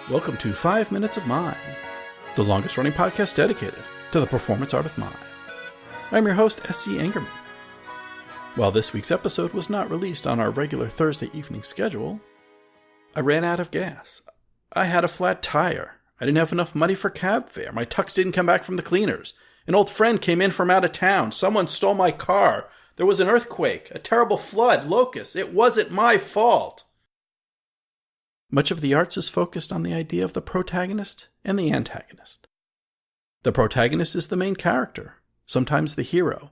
Welcome to 5 Minutes of Mime, the longest running podcast dedicated to the performance art of mime. I'm your host, S.C. Angerman. While this week's episode was not released on our regular Thursday evening schedule, I ran out of gas. I had a flat tire. I didn't have enough money for cab fare. My tux didn't come back from the cleaners. An old friend came in from out of town. Someone stole my car. There was an earthquake, a terrible flood, locusts. It wasn't my fault. Much of the arts is focused on the idea of the protagonist and the antagonist. The protagonist is the main character, sometimes the hero,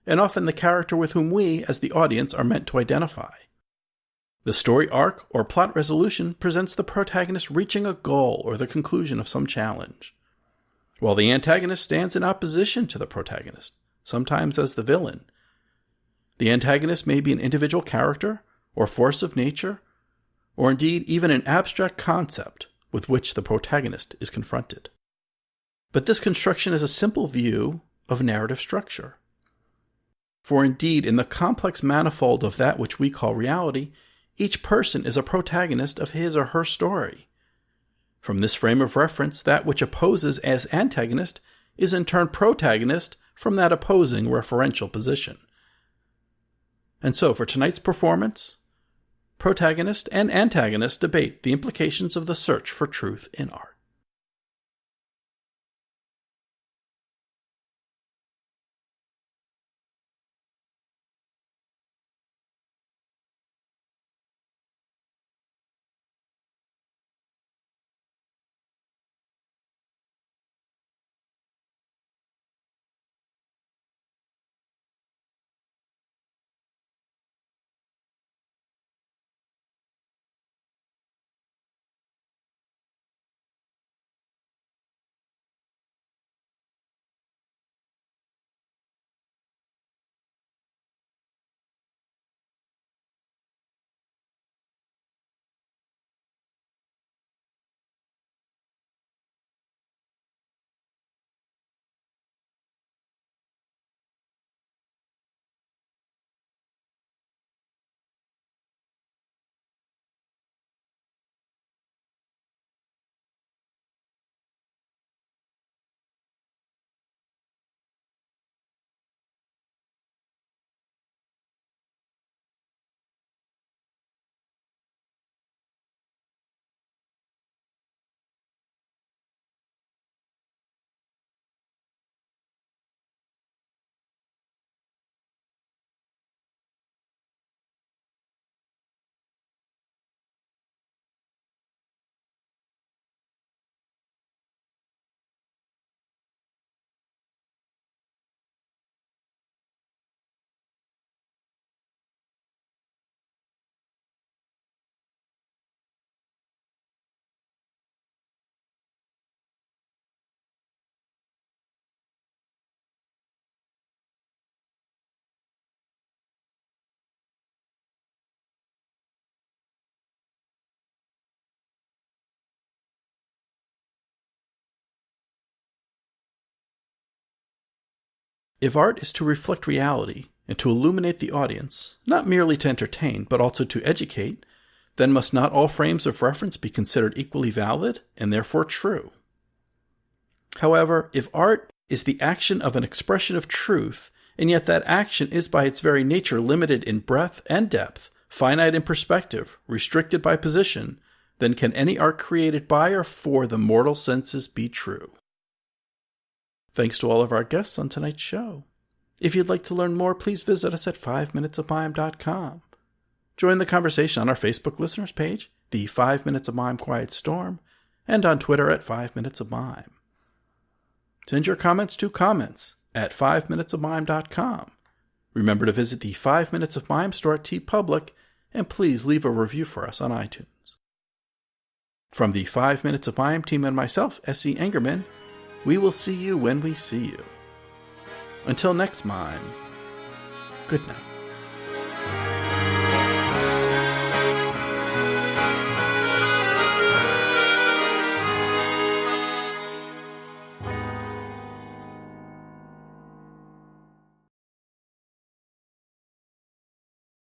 and often the character with whom we, as the audience, are meant to identify. The story arc or plot resolution presents the protagonist reaching a goal or the conclusion of some challenge, while the antagonist stands in opposition to the protagonist, sometimes as the villain. The antagonist may be an individual character or force of nature, or indeed even an abstract concept with which the protagonist is confronted. But this construction is a simple view of narrative structure. For indeed, in the complex manifold of that which we call reality, each person is a protagonist of his or her story. From this frame of reference, that which opposes as antagonist is in turn protagonist from that opposing referential position. And so for tonight's performance, protagonist and antagonist debate the implications of the search for truth in art. If art is to reflect reality and to illuminate the audience, not merely to entertain, but also to educate, then must not all frames of reference be considered equally valid and therefore true? However, if art is the action of an expression of truth, and yet that action is by its very nature limited in breadth and depth, finite in perspective, restricted by position, then can any art created by or for the mortal senses be true? Thanks to all of our guests on tonight's show. If you'd like to learn more, please visit us at 5minutesofmime.com. Join the conversation on our Facebook listeners page, the 5 Minutes of Mime Quiet Storm, and on Twitter at 5 Minutes of Mime. Send your comments to comments at 5minutesofmime.com. Remember to visit the 5 Minutes of Mime store at TeePublic, and please leave a review for us on iTunes. From the 5 Minutes of Mime team and myself, S.C. Angerman, we will see you when we see you. Until next mime, good night.